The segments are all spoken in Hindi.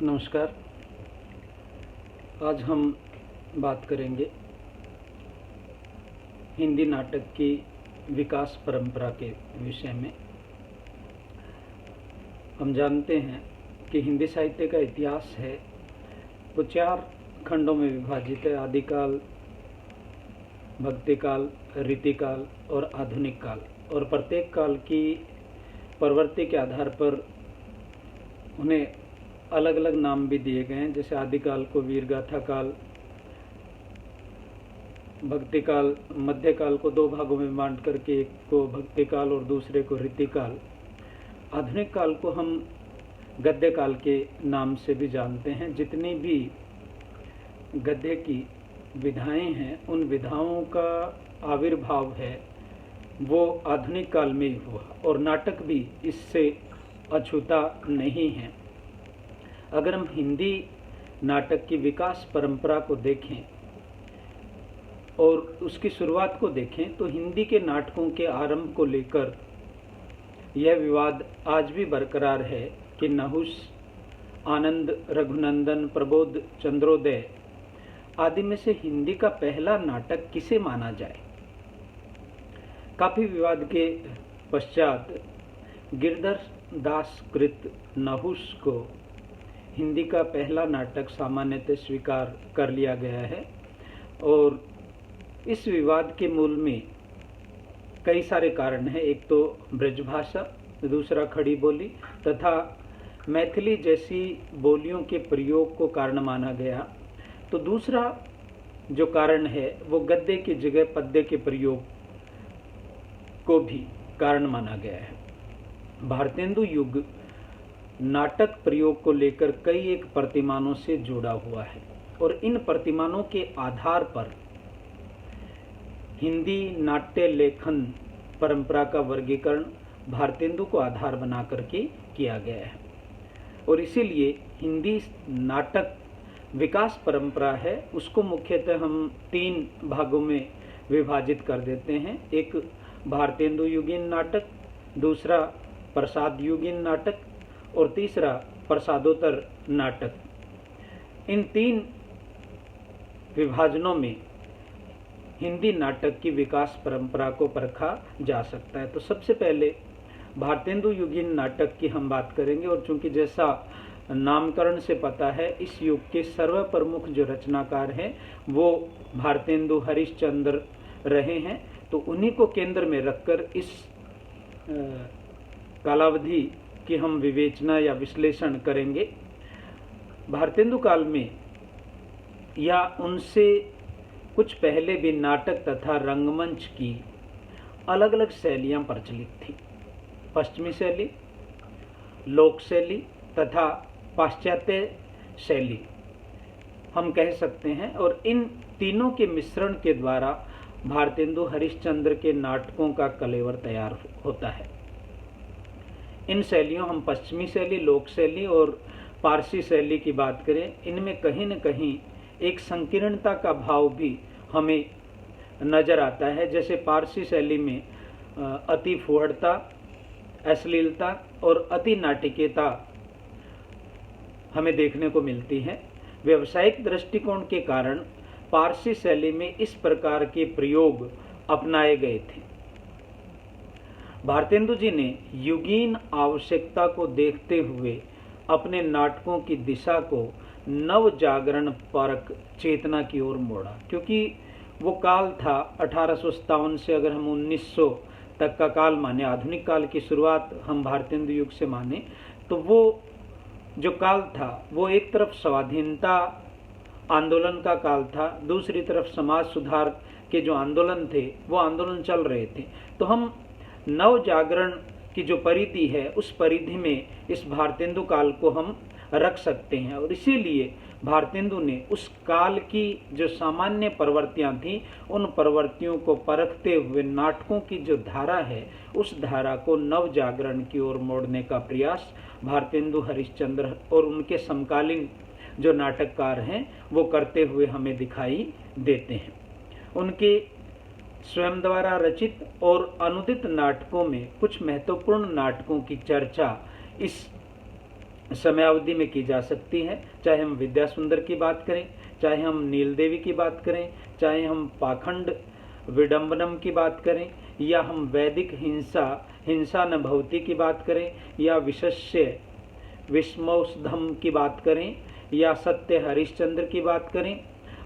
नमस्कार। आज हम बात करेंगे हिंदी नाटक की विकास परंपरा के विषय में। हम जानते हैं कि हिंदी साहित्य का इतिहास है वो 4 खंडों में विभाजित है: आदिकाल, भक्तिकाल, रीतिकाल और आधुनिक काल। और प्रत्येक काल की प्रवृत्ति के आधार पर उन्हें अलग अलग नाम भी दिए गए हैं। जैसे आदिकाल को वीरगाथा काल, भक्तिकाल, मध्यकाल को 2 भागों में बांट करके एक को भक्तिकाल और दूसरे को रीतिकाल। आधुनिक काल को हम गद्य काल के नाम से भी जानते हैं। जितनी भी गद्य की विधाएं हैं उन विधाओं का आविर्भाव है वो आधुनिक काल में ही हुआ और नाटक भी इससे अछूता नहीं है। अगर हम हिंदी नाटक की विकास परंपरा को देखें और उसकी शुरुआत को देखें तो हिंदी के नाटकों के आरंभ को लेकर यह विवाद आज भी बरकरार है कि नहुस, आनंद, रघुनंदन, प्रबोध, चंद्रोदय आदि में से हिंदी का पहला नाटक किसे माना जाए। काफी विवाद के पश्चात गिरधर दास कृत नहुस को हिंदी का पहला नाटक सामान्यतः स्वीकार कर लिया गया है। और इस विवाद के मूल में कई सारे कारण हैं। एक तो ब्रजभाषा, दूसरा खड़ी बोली तथा मैथिली जैसी बोलियों के प्रयोग को कारण माना गया। तो दूसरा जो कारण है वो गद्य की जगह पद्य के प्रयोग को भी कारण माना गया है। भारतेंदु युग नाटक प्रयोग को लेकर कई एक प्रतिमानों से जुड़ा हुआ है और इन प्रतिमानों के आधार पर हिंदी नाट्य लेखन परंपरा का वर्गीकरण भारतेंदु को आधार बना करके किया गया है। और इसीलिए हिंदी नाटक विकास परंपरा है उसको मुख्यतः हम 3 भागों में विभाजित कर देते हैं। एक भारतेंदु युगीन नाटक, दूसरा प्रसाद युगीन नाटक और तीसरा प्रसादोत्तर नाटक। इन 3 विभाजनों में हिंदी नाटक की विकास परंपरा को परखा जा सकता है। तो सबसे पहले भारतेंदु युगीन नाटक की हम बात करेंगे। और चूंकि जैसा नामकरण से पता है इस युग के सर्वप्रमुख जो रचनाकार हैं वो भारतेंदु हरिश्चंद्र रहे हैं। तो उन्हीं को केंद्र में रखकर इस कालावधि की हम विवेचना या विश्लेषण करेंगे। भारतेंदु काल में या उनसे कुछ पहले भी नाटक तथा रंगमंच की अलग अलग शैलियां प्रचलित थी। पश्चिमी शैली, लोक शैली तथा पाश्चात्य शैली हम कह सकते हैं। और इन तीनों के मिश्रण के द्वारा भारतेंदु हरिश्चंद्र के नाटकों का कलेवर तैयार होता है। इन शैलियों हम पश्चिमी शैली, लोक शैली और पारसी शैली की बात करें, इनमें कहीं न कहीं एक संकीर्णता का भाव भी हमें नजर आता है। जैसे पारसी शैली में अति फुहड़ता, अश्लीलता और अति नाटकीयता हमें देखने को मिलती है। व्यावसायिक दृष्टिकोण के कारण पारसी शैली में इस प्रकार के प्रयोग अपनाए गए थे। भारतेंदु जी ने युगीन आवश्यकता को देखते हुए अपने नाटकों की दिशा को नव जागरण परक चेतना की ओर मोड़ा। क्योंकि वो काल था 1857 से अगर हम 1900 तक का काल माने, आधुनिक काल की शुरुआत हम भारतेंदु युग से माने, तो वो जो काल था वो एक तरफ स्वाधीनता आंदोलन का काल था, दूसरी तरफ समाज सुधार के जो आंदोलन थे वो आंदोलन चल रहे थे। तो हम नव जागरण की जो परिधि है उस परिधि में इस भारतेंदु काल को हम रख सकते हैं। और इसीलिए भारतेंदु ने उस काल की जो सामान्य प्रवृत्तियां थीं उन प्रवृत्तियों को परखते हुए नाटकों की जो धारा है उस धारा को नव जागरण की ओर मोड़ने का प्रयास भारतेंदु हरिश्चंद्र और उनके समकालीन जो नाटककार हैं वो करते हुए हमें दिखाई देते हैं। उनके स्वयं द्वारा रचित और अनुदित नाटकों में कुछ महत्वपूर्ण नाटकों की चर्चा इस समयावधि में की जा सकती है, चाहे हम विद्या सुंदर की बात करें, चाहे हम नील देवी की बात करें, चाहे हम पाखंड विडंबनम की बात करें, या हम वैदिक हिंसा न भवती की बात करें, या विशस्य विस्मौषधम की बात करें, या सत्य हरिश्चंद्र की बात करें,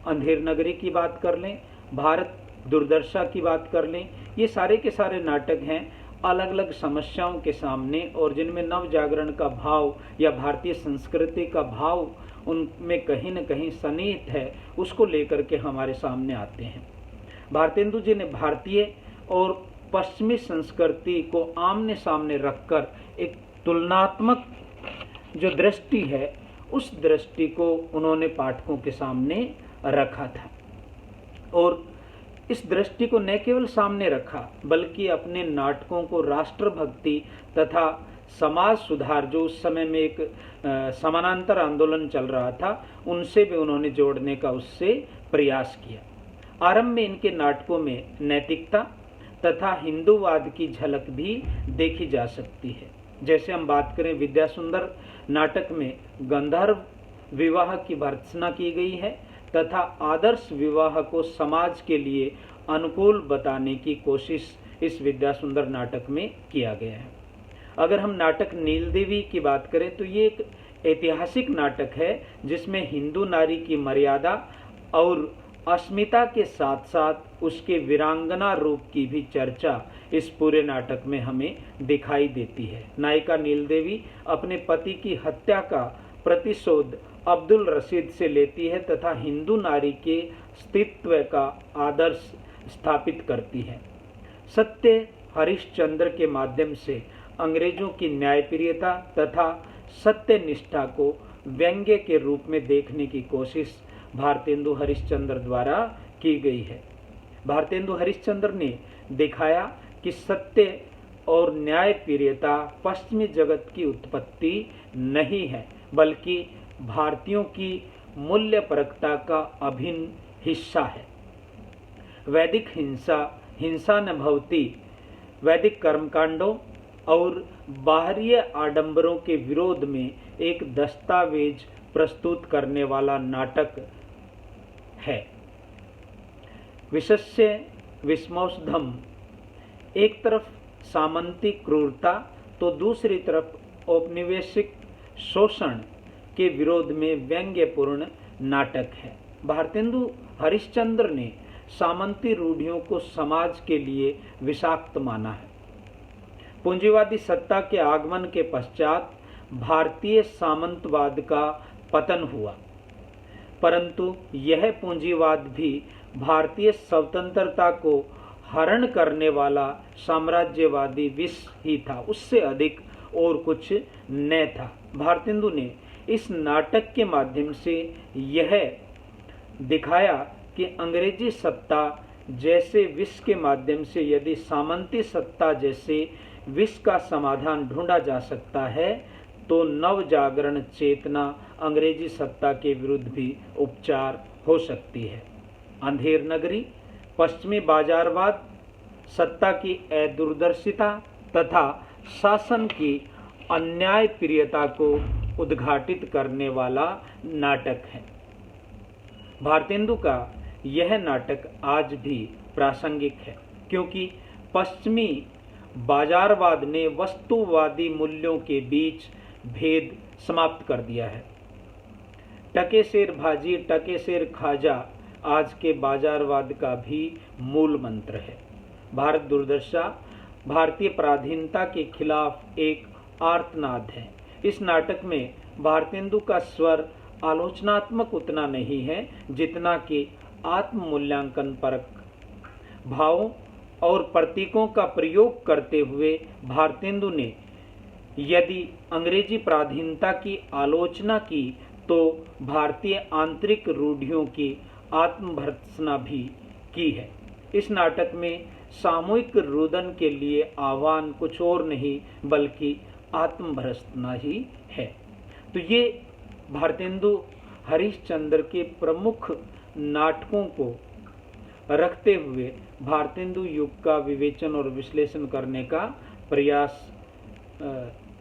अंधेर नगरी की बात कर लें, भारत दुर्दशा की बात कर लें, ये सारे के सारे नाटक हैं अलग अलग समस्याओं के सामने, और जिनमें नव जागरण का भाव या भारतीय संस्कृति का भाव उनमें कहीं न कहीं सन्निहित है, उसको लेकर के हमारे सामने आते हैं। भारतेंदु जी ने भारतीय और पश्चिमी संस्कृति को आमने सामने रखकर एक तुलनात्मक जो दृष्टि है, उस दृष्टि को उन्होंने पाठकों के सामने रखा था, और इस दृष्टि को न केवल सामने रखा बल्कि अपने नाटकों को राष्ट्रभक्ति तथा समाज सुधार, जो उस समय में एक समानांतर आंदोलन चल रहा था, उनसे भी उन्होंने जोड़ने का उससे प्रयास किया। आरंभ में इनके नाटकों में नैतिकता तथा हिंदूवाद की झलक भी देखी जा सकती है। जैसे हम बात करें विद्या सुंदर नाटक में गंधर्व विवाह की भर्त्सना की गई है तथा आदर्श विवाह को समाज के लिए अनुकूल बताने की कोशिश इस विद्या सुंदर नाटक में किया गया है। अगर हम नाटक नील देवी की बात करें तो ये एक ऐतिहासिक नाटक है जिसमें हिंदू नारी की मर्यादा और अस्मिता के साथ साथ उसके वीरांगना रूप की भी चर्चा इस पूरे नाटक में हमें दिखाई देती है। नायिका नील देवी अपने पति की हत्या का प्रतिशोध अब्दुल रशीद से लेती है तथा हिंदू नारी के अस्तित्व का आदर्श स्थापित करती है। सत्य हरिश्चंद्र के माध्यम से अंग्रेजों की न्यायप्रियता तथा सत्य निष्ठा को व्यंग्य के रूप में देखने की कोशिश भारतेंदु हरिश्चंद्र द्वारा की गई है। भारतेंदु हरिश्चंद्र ने दिखाया कि सत्य और न्यायप्रियता पश्चिमी जगत की उत्पत्ति नहीं है बल्कि भारतीयों की मूल्यपरकता का अभिन्न हिस्सा है। वैदिक हिंसा न भवती, वैदिक कर्मकांडों और बाहरी आडंबरों के विरोध में एक दस्तावेज प्रस्तुत करने वाला नाटक है। विशस्य विस्मौषधम एक तरफ सामंती क्रूरता तो दूसरी तरफ औपनिवेशिक शोषण के विरोध में व्यंग्यपूर्ण नाटक है। भारतेंदु हरिश्चंद्र ने सामंती रूढ़ियों को समाज के लिए विषाक्त माना है। पूंजीवादी सत्ता के आगमन के पश्चात भारतीय सामंतवाद का पतन हुआ, परंतु यह पूंजीवाद भी भारतीय स्वतंत्रता को हरण करने वाला साम्राज्यवादी विष ही था, उससे अधिक और कुछ न था। भारतेंदु ने इस नाटक के माध्यम से यह दिखाया कि अंग्रेजी सत्ता जैसे विष के माध्यम से यदि सामंती सत्ता जैसे विष का समाधान ढूंढा जा सकता है तो नव जागरण चेतना अंग्रेजी सत्ता के विरुद्ध भी उपचार हो सकती है। अंधेर नगरी पश्चिमी बाजारवाद, सत्ता की अदूरदर्शिता तथा शासन की अन्यायप्रियता को उद्घाटित करने वाला नाटक है। भारतेंदु का यह नाटक आज भी प्रासंगिक है क्योंकि पश्चिमी बाजारवाद ने वस्तुवादी मूल्यों के बीच भेद समाप्त कर दिया है। टके शेर भाजी टके शेर खाजा आज के बाजारवाद का भी मूल मंत्र है। भारत दुर्दशा भारतीय पराधीनता के खिलाफ एक आर्तनाद है। इस नाटक में भारतेंदु का स्वर आलोचनात्मक उतना नहीं है जितना कि आत्ममूल्यांकन परक भावों और प्रतीकों का प्रयोग करते हुए भारतेंदु ने यदि अंग्रेजी पराधीनता की आलोचना की तो भारतीय आंतरिक रूढ़ियों की आत्मभर्त्सना भी की है। इस नाटक में सामूहिक रुदन के लिए आह्वान कुछ और नहीं बल्कि आत्मभर्त्सना ही है। तो ये भारतेंदु हरिश्चंद्र के प्रमुख नाटकों को रखते हुए भारतेंदु युग का विवेचन और विश्लेषण करने का प्रयास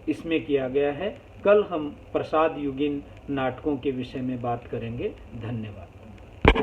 इसमें किया गया है। कल हम प्रसाद युगीन नाटकों के विषय में बात करेंगे। धन्यवाद।